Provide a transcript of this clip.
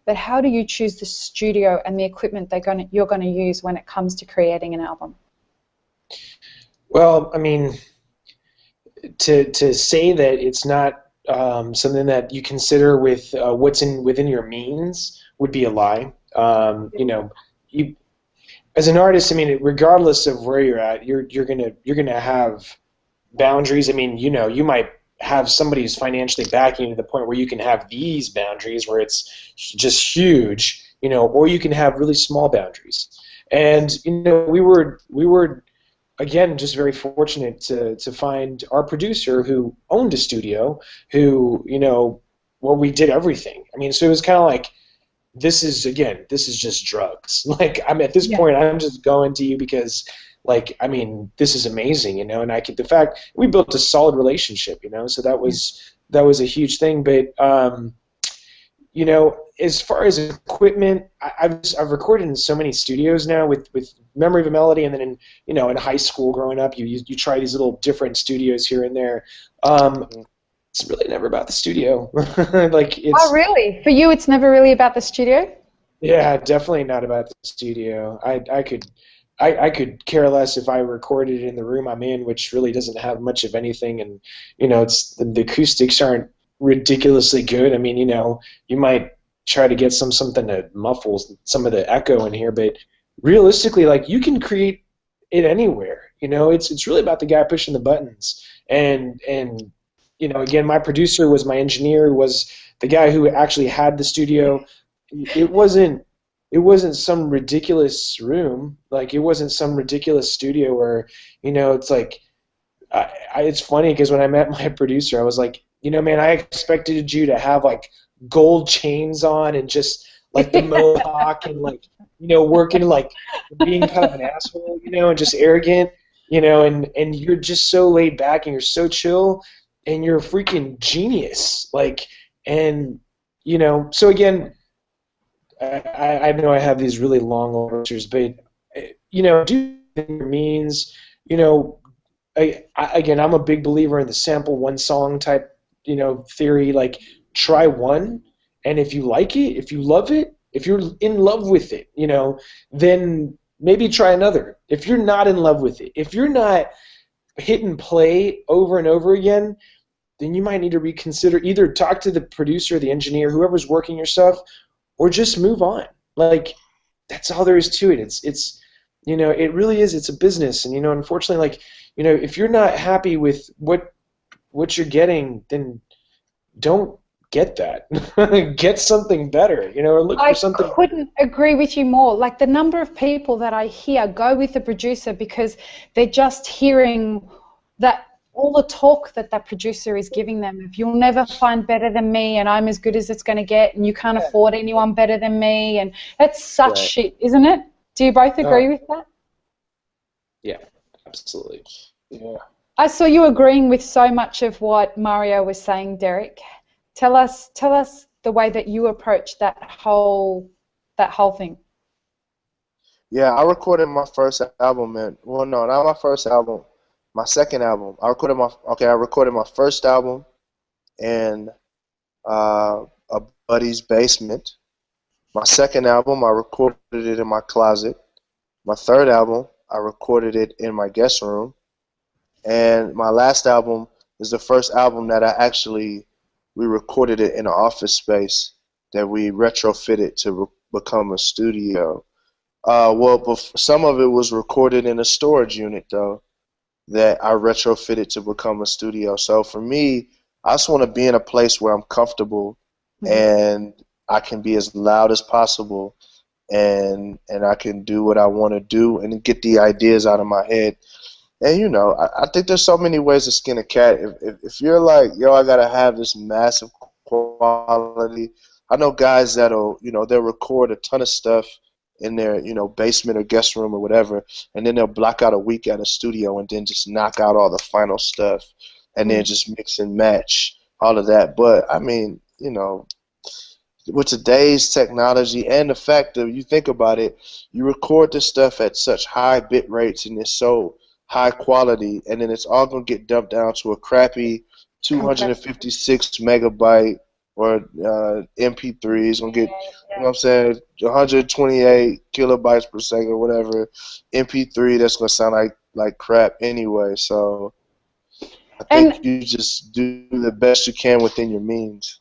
but how do you choose the studio and the equipment you're going to use when it comes to creating an album? Well, I mean, to say that it's not something that you consider with what's within your means would be a lie. You know, you as an artist, I mean, regardless of where you're at, you're gonna have boundaries. I mean, you know, you might have somebody who's financially backing you to the point where you can have these boundaries where it's just huge, you know, or you can have really small boundaries. And you know, we were again just very fortunate to find our producer who owned a studio, who, you know, where we did everything. I mean, so it was kind of like, this is just drugs. Like, I'm at this Yeah. point, I'm just going to you because, like, I mean, this is amazing, you know. And the fact we built a solid relationship, you know, so that was a huge thing. But you know, as far as equipment, I've recorded in so many studios now with Memory of a Melody, and then in, you know, in high school growing up, you try these little different studios here and there. It's really never about the studio. Like, Oh, really? For you, it's never really about the studio? yeah, definitely not about the studio. I could care less if I recorded it in the room I'm in, which really doesn't have much of anything, and you know, the acoustics aren't ridiculously good. I mean, you know, you might try to get something to muffle some of the echo in here, but realistically, like, you can create it anywhere. You know, it's really about the guy pushing the buttons, and you know, again, my producer was my engineer, who was the guy who actually had the studio. It wasn't some ridiculous room, like, it wasn't some ridiculous studio where, you know, it's like, it's funny because when I met my producer, I was like, you know, man, I expected you to have like gold chains on and just like the mohawk and, like, you know, working, like, being kind of an asshole, you know, and just arrogant, you know, and you're just so laid back and you're so chill and you're a freaking genius, like, and you know, so again, I know I have these really long answers, but you know, do your means, you know, again, I'm a big believer in the sample one song type, you know, theory. Like, try one, and if you like it, if you love it, if you're in love with it, you know, then maybe try another. If you're not in love with it, if you're not hitting play over and over again, then you might need to reconsider. Either talk to the producer, the engineer, whoever's working your stuff, or just move on. Like, that's all there is to it. It's you know, it really is. It's a business, and you know, unfortunately, like, you know, if you're not happy with what you're getting, then don't get that. Get something better, you know, or look for I something. couldn't agree with you more. Like, the number of people that I hear go with the producer because they're just hearing that all the talk that that producer is giving them. If you'll never find better than me, and I'm as good as it's going to get, and you can't afford anyone better than me, and that's such Right. shit, isn't it? Do you both agree with that? Yeah, absolutely. Yeah. I saw you agreeing with so much of what Mario was saying, Derek. Tell us the way that you approach that whole thing. Yeah, I recorded my first album, and well, no, not my first album, my second album. I recorded my first album in a buddy's basement. My second album, I recorded it in my closet. My third album, I recorded it in my guest room. And my last album is the first album that we recorded it in an office space that we retrofitted to become a studio. Well, some of it was recorded in a storage unit, though, that I retrofitted to become a studio. So for me, I just want to be in a place where I'm comfortable and I can be as loud as possible, and I can do what I want to do and get the ideas out of my head. And you know, I think there's so many ways to skin a cat. If you're like, yo, I gotta have this massive quality. I know guys that'll, you know, they'll record a ton of stuff in their, you know, basement or guest room or whatever, and then they'll block out a week at a studio and then just knock out all the final stuff, and then just mix and match all of that. But I mean, you know, with today's technology and the fact that you think about it, you record this stuff at such high bit rates and it's so high quality, and then it's all gonna get dumped down to a crappy 256 megabyte or MP3s. Gonna get, you know what I'm saying, 128 kilobytes per second, or whatever. MP3 that's gonna sound like crap anyway. So I And think you just do the best you can within your means.